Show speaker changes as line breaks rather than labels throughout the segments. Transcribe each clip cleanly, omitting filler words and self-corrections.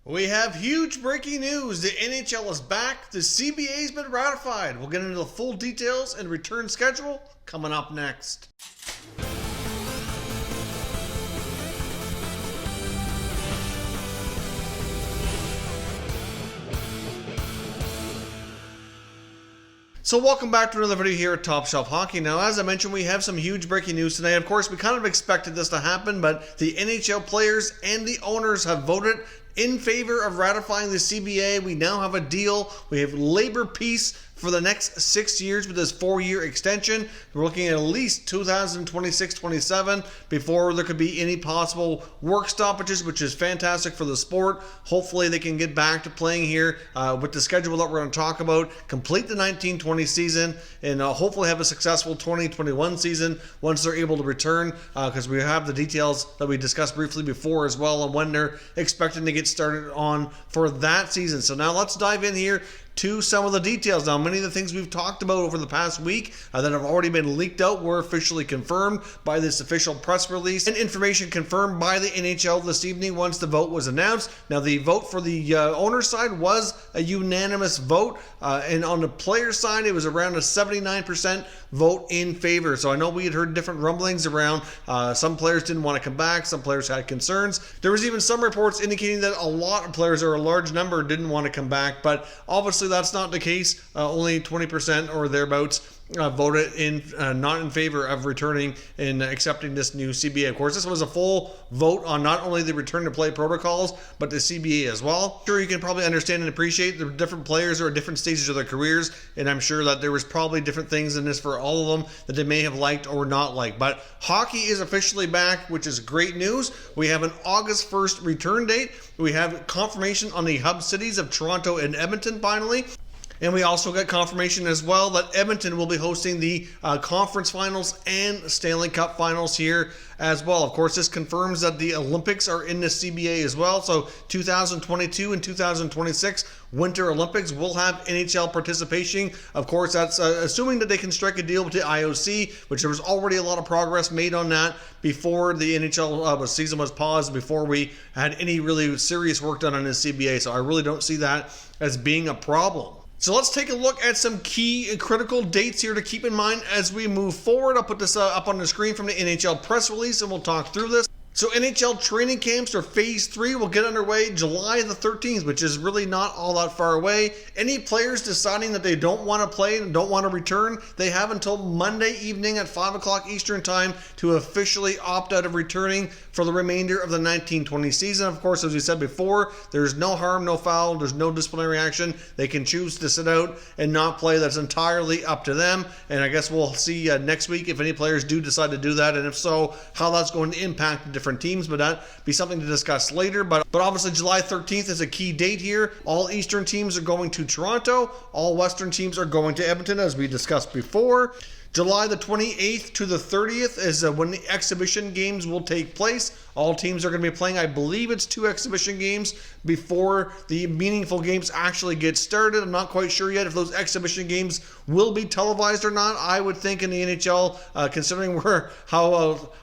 We have huge breaking news. The NHL is back. The CBA has been ratified. We'll get into the full details and return schedule coming up next. So welcome back to another video here at Top Shelf Hockey. Now, as I mentioned, we have some huge breaking news today. Of course, we kind of expected this to happen, but the NHL players and the owners have voted in favor of ratifying the CBA. We now have a deal. We have labor peace for the next 6 years with this 4-year extension. We're looking at least 2026-27 before there could be any possible work stoppages, which is fantastic for the sport. Hopefully they can get back to playing here with the schedule that we're going to talk about, complete the 19-20 season, and hopefully have a successful 2021 season once they're able to return, because we have the details that we discussed briefly before as well on when they're expecting to get started on for that season. So now let's dive in here to some of the details. Now, many of the things we've talked about over the past week that have already been leaked out were officially confirmed by this official press release, and information confirmed by the NHL this evening once the vote was announced. Now, the vote for the owner side was a unanimous vote, and on the player side, it was around a 79% vote in favor. So I know we had heard different rumblings around some players didn't want to come back, some players had concerns. There was even some reports indicating that a lot of players, or a large number, didn't want to come back, but obviously that's not the case. Only 20% or thereabouts voted in not in favor of returning and accepting this new CBA. Of course, this was a full vote on not only the return to play protocols, but the CBA as well. Sure, you can probably understand and appreciate the different players are at different stages of their careers, and I'm sure that there was probably different things in this for all of them that they may have liked or not liked. But hockey is officially back, which is great news. We have an August 1st return date. We have confirmation on the hub cities of Toronto and Edmonton finally. And we also got confirmation as well that Edmonton will be hosting the conference finals and Stanley Cup finals here as well. Of course, this confirms that the Olympics are in the CBA as well. So 2022 and 2026 Winter Olympics will have NHL participation. Of course, that's assuming that they can strike a deal with the IOC, which there was already a lot of progress made on that before the NHL season was paused, before we had any really serious work done on the CBA. So I really don't see that as being a problem. So let's take a look at some key and critical dates here to keep in mind as we move forward. I'll put this up on the screen from the NHL press release and we'll talk through this. So NHL training camps, or Phase 3, will get underway July the 13th, which is really not all that far away. Any players deciding that they don't want to play and don't want to return, they have until Monday evening at 5 o'clock Eastern Time to officially opt out of returning for the remainder of the 19-20 season. Of course, as we said before, there's no harm, no foul, there's no disciplinary action. They can choose to sit out and not play. That's entirely up to them. And I guess we'll see next week if any players do decide to do that, and if so, how that's going to impact the different teams, but that'd be something to discuss later. But obviously July 13th is a key date here. All Eastern teams are going to Toronto. All Western teams are going to Edmonton, as we discussed before. July the 28th to the 30th is when the exhibition games will take place. All teams are going to be playing, I believe it's 2 exhibition games before the meaningful games actually get started. I'm not quite sure yet if those exhibition games will be televised or not. I would think in the NHL, considering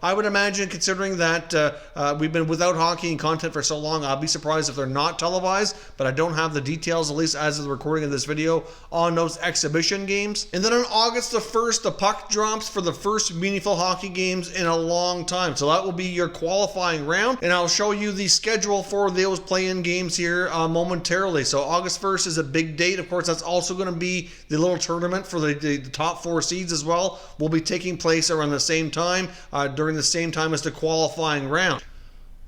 I would imagine, considering that we've been without hockey and content for so long, I'll be surprised if they're not televised, but I don't have the details, at least as of the recording of this video, on those exhibition games. And then on August the 1st, the puck drops for the first meaningful hockey games in a long time. So that will be your qualifying round, and I'll show you the schedule for those play-in games here momentarily. So August 1st is a big date. Of course, that's also going to be the little tournament for the top 4 seeds as well. Will be taking place around the same time, during the same time as the qualifying round.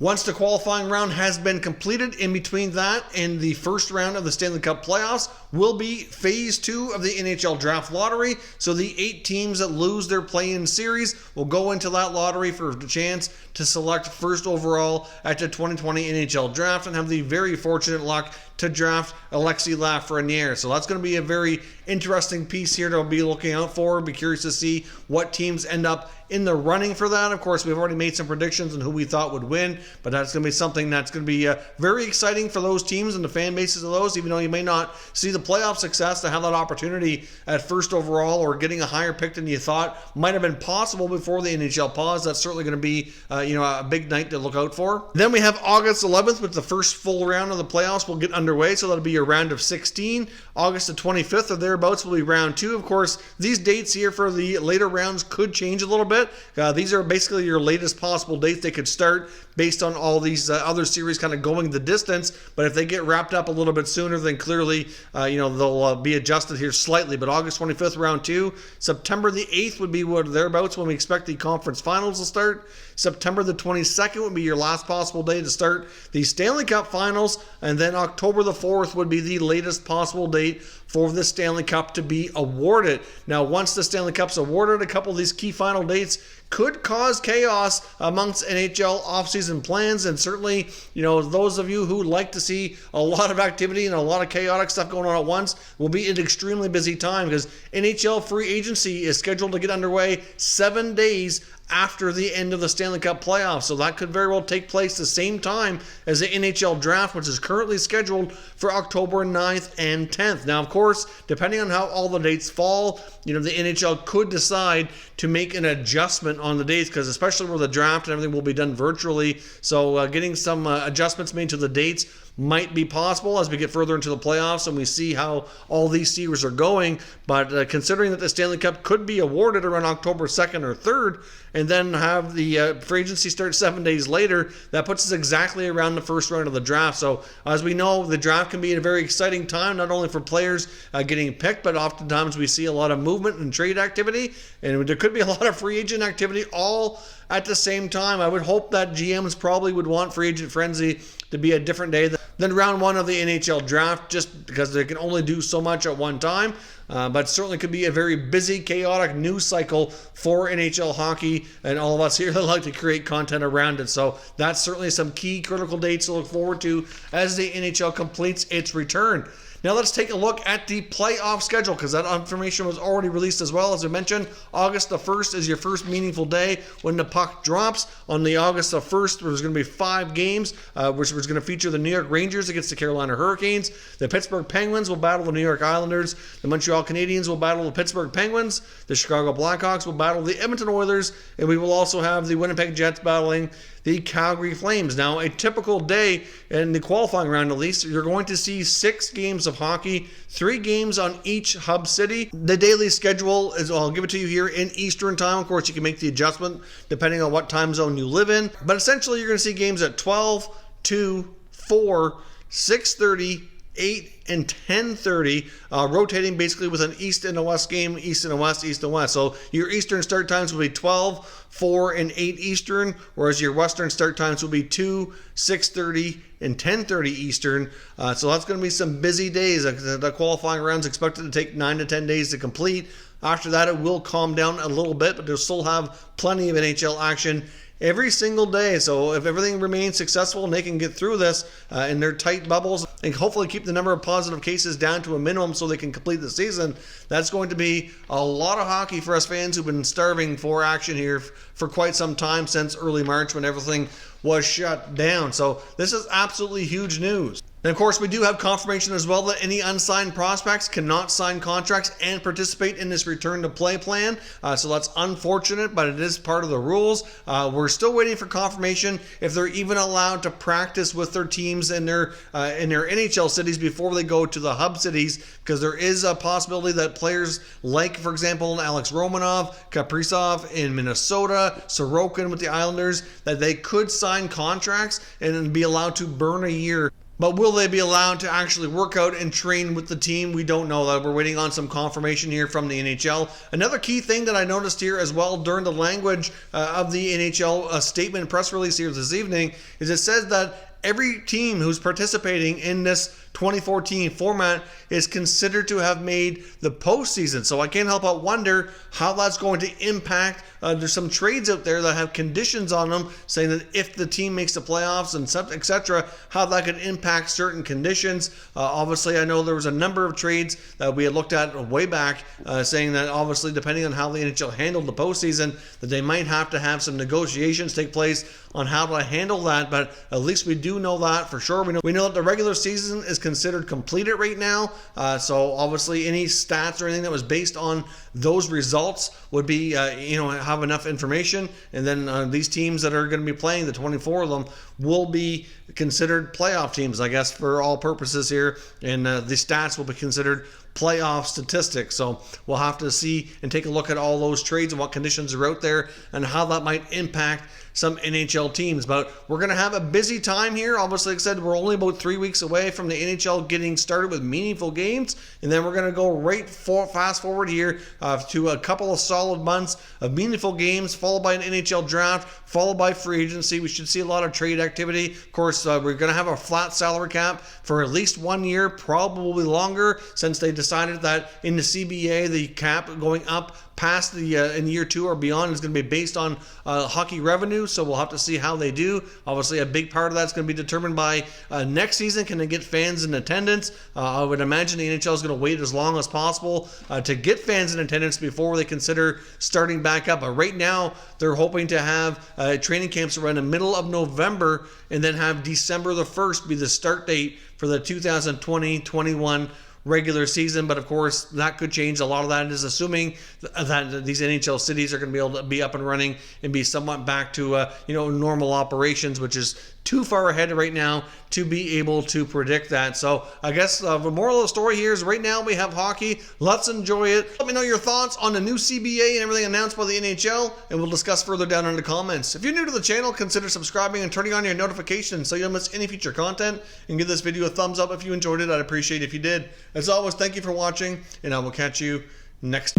Once the qualifying round has been completed, in between that and the first round of the Stanley Cup Playoffs will be Phase 2 of the NHL Draft Lottery. So the 8 teams that lose their play-in series will go into that lottery for the chance to select first overall at the 2020 NHL Draft and have the very fortunate luck to draft Alexis Lafreniere. So that's going to be a very interesting piece here to be looking out for. Be curious to see what teams end up in the running for that. Of course, we've already made some predictions on who we thought would win, but that's going to be something that's going to be very exciting for those teams and the fan bases of those, even though you may not see the playoff success to have that opportunity at first overall or getting a higher pick than you thought might have been possible before the NHL pause. That's certainly going to be a big night to look out for. Then we have August 11th, with the first full round of the playoffs will get underway, so that'll be your round of 16. August the 25th or thereabouts will be round 2. Of course, these dates here for the later rounds could change a little bit. These are basically your latest possible dates they could start based on all these other series kind of going the distance. But if they get wrapped up a little bit sooner, then clearly they'll be adjusted here slightly. But August 25th, round 2. September the 8th would be thereabouts when we expect the conference finals to start. September the 22nd would be your last possible day to start the Stanley Cup finals. And then October the 4th would be the latest possible date for the Stanley Cup to be awarded. Now, once the Stanley Cup's awarded, a couple of these key final dates could cause chaos amongst NHL offseason plans, and certainly, those of you who like to see a lot of activity and a lot of chaotic stuff going on at once will be an extremely busy time, because NHL free agency is scheduled to get underway 7 days after the end of the Stanley Cup playoffs. So that could very well take place the same time as the NHL draft, which is currently scheduled for October 9th and 10th. Now, of course, depending on how all the dates fall, the NHL could decide to make an adjustment on the dates, because especially where the draft and everything will be done virtually. So getting some adjustments made to the dates might be possible as we get further into the playoffs and we see how all these series are going. But considering that the Stanley Cup could be awarded around October 2nd or 3rd, and then have the free agency start 7 days later, that puts us exactly around the first round of the draft. So as we know, the draft can be a very exciting time, not only for players getting picked, but oftentimes we see a lot of movement and trade activity, and there could be a lot of free agent activity all at the same time. I would hope that GMs probably would want free agent frenzy to be a different day than round 1 of the NHL draft, just because they can only do so much at one time. But certainly could be a very busy, chaotic news cycle for NHL hockey and all of us here that like to create content around it. So that's certainly some key critical dates to look forward to as the NHL completes its return. Now let's take a look at the playoff schedule, because that information was already released as well. As I mentioned, August the 1st is your first meaningful day when the puck drops. On the August the 1st, there's going to be 5 games, which was going to feature the New York Rangers against the Carolina Hurricanes. The Pittsburgh Penguins will battle the New York Islanders. The Montreal Canadiens will battle the Pittsburgh Penguins. The Chicago Blackhawks will battle the Edmonton Oilers. And we will also have the Winnipeg Jets battling the Calgary Flames. Now, a typical day in the qualifying round, at least, you're going to see 6 games of hockey, 3 games on each hub city. The daily schedule is, I'll give it to you here in Eastern time. Of course, you can make the adjustment depending on what time zone you live in. But essentially, you're going to see games at 12, 2, 4, 6:30, 8, and 10:30, rotating basically with an East and a West game, East and a West, East and West. So your Eastern start times will be 12, 4, and 8 Eastern, whereas your Western start times will be 2, 6:30, and 10:30 Eastern. So that's going to be some busy days. The qualifying round's expected to take 9 to 10 days to complete. After that, it will calm down a little bit, but they'll still have plenty of NHL action every single day. So if everything remains successful and they can get through this in their tight bubbles and hopefully keep the number of positive cases down to a minimum so they can complete the season, that's going to be a lot of hockey for us fans who've been starving for action here for quite some time, since early March when everything was shut down. So this is absolutely huge news. And of course, we do have confirmation as well that any unsigned prospects cannot sign contracts and participate in this return to play plan. So that's unfortunate, but it is part of the rules. We're still waiting for confirmation if they're even allowed to practice with their teams in their NHL cities before they go to the hub cities, because there is a possibility that players like, for example, Alex Romanov, Kaprizov in Minnesota, Sorokin with the Islanders, that they could sign contracts and be allowed to burn a year. But will they be allowed to actually work out and train with the team? We don't know that. We're waiting on some confirmation here from the NHL. Another key thing that I noticed here as well during the language of the NHL statement press release here this evening is it says that every team who's participating in this 2014 format is considered to have made the postseason. So I can't help but wonder how that's going to impact. There's some trades out there that have conditions on them saying that if the team makes the playoffs and etc., how that could impact certain conditions. Obviously, I know there was a number of trades that we had looked at way back saying that obviously depending on how the NHL handled the postseason, that they might have to have some negotiations take place on how to handle that. But at least we do do know that for sure. We know that the regular season is considered completed right now. So obviously any stats or anything that was based on those results would be, have enough information. And then these teams that are going to be playing, the 24 of them, will be considered playoff teams, I guess, for all purposes here. And the stats will be considered playoff statistics. So we'll have to see and take a look at all those trades and what conditions are out there and how that might impact some NHL teams. But we're going to have a busy time here. Obviously, like I said, we're only about 3 weeks away from the NHL getting started with meaningful games. And then we're going to go fast forward here to a couple of solid months of meaningful games, followed by an NHL draft, followed by free agency. We should see a lot of trade activity. Of course, we're going to have a flat salary cap for at least 1 year, probably longer, since they decided that in the CBA, the cap going up past the in year 2 or beyond is going to be based on hockey revenue. So we'll have to see how they do. Obviously, a big part of that's going to be determined by next season. Can they get fans in attendance? I would imagine the NHL is going to wait as long as possible to get fans in attendance before they consider starting back up. But right now, they're hoping to have training camps around the middle of November and then have December the 1st be the start date for the 2020-21 regular season. But of course, that could change. A lot of that is assuming that these NHL cities are going to be able to be up and running and be somewhat back to normal operations, which is too far ahead right now to be able to predict that. So I guess the moral of the story here is right now we have hockey. Let's enjoy it. Let me know your thoughts on the new CBA and everything announced by the NHL, and we'll discuss further down in the comments. If you're new to the channel, consider subscribing and turning on your notifications so you don't miss any future content, and give this video a thumbs up if you enjoyed it. I'd appreciate it if you did. As always, thank you for watching, and I will catch you next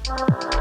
time.